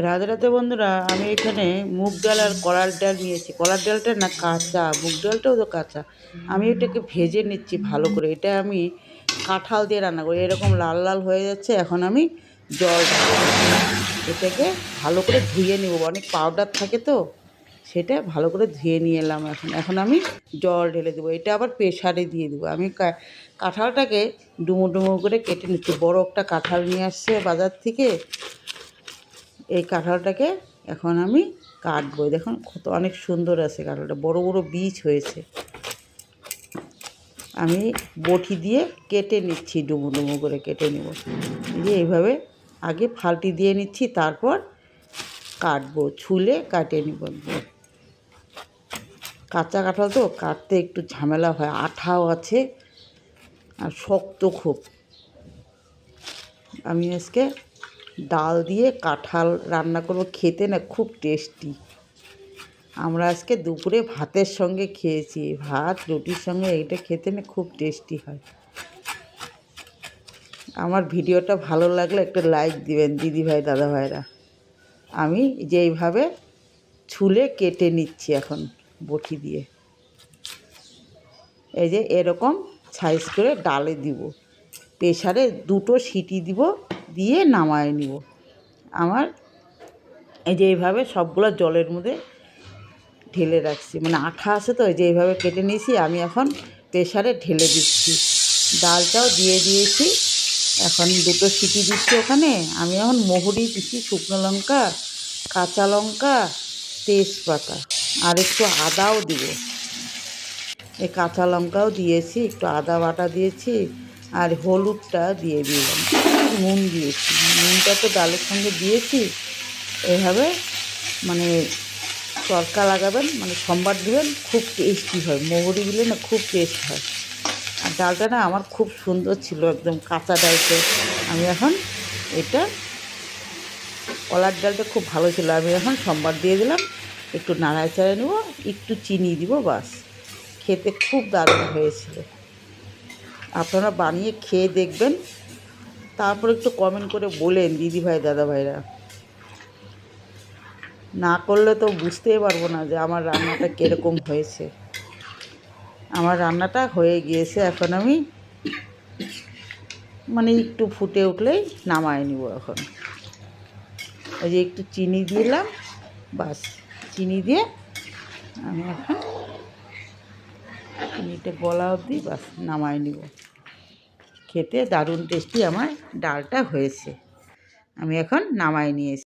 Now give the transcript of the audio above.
রাধে রাধে বন্ধুরা, আমি এখানে মুগ ডাল আর কলার ডাল নিয়েছি। কলার ডালটা না কাঁচা, মুগ ডালটাও তো কাঁচা। আমি এটাকে ভেজে নিচ্ছি ভালো করে। এটা আমি কাঁঠাল দিয়ে রান্না করি। এরকম লাল লাল হয়ে যাচ্ছে। এখন আমি জল ঢালছি। এটাকে ভালো করে ধুয়ে নেব, অনেক পাউডার থাকে তো, সেটা ভালো করে ধুয়ে নিয়ে এলাম। এখন আমি জল ঢেলে দেবো। এটা আবার প্রেশারে দিয়ে দেবো। আমি কাঁঠালটাকে ডুমো ডুমো করে কেটে নিচ্ছি। বড় একটা কাঁঠাল নিয়ে আসছে বাজার থেকে। এই কাঁঠালটাকে এখন আমি কাটবো। দেখুন কত অনেক সুন্দর আছে কাঁঠালটা, বড় বড় বীজ হয়েছে। আমি বটি দিয়ে কেটে নিচ্ছি, ডুমো ডুমো করে কেটে নেব। দিয়ে এইভাবে আগে ফালটি দিয়ে নিচ্ছি, তারপর কাটবো, ছুলে কাটে নেব। কাঁচা কাঁঠাল তো কাটতে একটু ঝামেলা হয়, আঠাও আছে আর শক্ত খুব। আমি আজকে ডাল দিয়ে কাঁঠাল রান্না করবো, খেতে না খুব টেস্টি। আমরা আজকে দুপুরে ভাতের সঙ্গে খেয়েছি, ভাত রুটির সঙ্গে এইটা খেতে না খুব টেস্টি হয়। আমার ভিডিওটা ভালো লাগলে একটা লাইক দিবেন দিদিভাই দাদাভাইরা। আমি যেইভাবে ছুলে কেটে নিচ্ছি এখন বটি দিয়ে, এই যে এরকম সাইজ করে ডালে দিব। প্রেশারে 2টো সিটি দিব, দিয়ে নামায় নিব। আমার এই যে এইভাবে সবগুলো জলের মধ্যে ঢেলে রাখছি, মানে আঠা আছে তো, যে এইভাবে কেটে নিয়েছি। আমি এখন প্রেশারে ঢেলে দিচ্ছি। ডালটাও দিয়ে দিয়েছি। এখন 2টো সিটি দিচ্ছি ওখানে। আমি এখন মহুরি দিচ্ছি, শুকনো লঙ্কা, কাঁচা লঙ্কা, তেজপাতা আর একটু আদাও দিব। এই কাঁচা লঙ্কাও দিয়েছি, একটু আদা বাটা দিয়েছি, আর হলুদটা দিয়ে দিলাম, নুন দিয়েছি। নুনটা তো ডালের সঙ্গে দিয়েছি। এভাবে মানে তড়কা লাগাবেন, মানে সম্বার দেবেন, খুব টেস্টি হয়। মৌরি দিলে না খুব টেস্ট হয়। আর ডালটা না আমার খুব সুন্দর ছিল, একদম কাঁচা ডালটা। আমি এখন এটা কলার ডালটা খুব ভালো ছিল। আমি এখন সম্বার দিয়ে দিলাম, একটু নাড়াচাড়া নেব, একটু চিনি দিব, বাস। খেতে খুব দারুণ হয়েছিল। আপনারা বানিয়ে খেয়ে দেখবেন, তারপর একটু কমেন্ট করে বলেন দিদিভাই দাদাভাইরা। না করলে তো বুঝতেই পারবো না যে আমার রান্নাটা কীরকম হয়েছে। আমার রান্নাটা হয়ে গিয়েছে। এখন আমি মানে একটু ফুটে উঠলেই নামায় নিব। এখন ওই যে একটু চিনি দিলাম, বাস। চিনি দিয়ে আমি এখন চিনিটা গলা অবধি বাস নামায় নিব। খেতে দারুণ টেস্টি আমার ডালটা হয়েছে। আমি এখন নামায় নিয়েছি।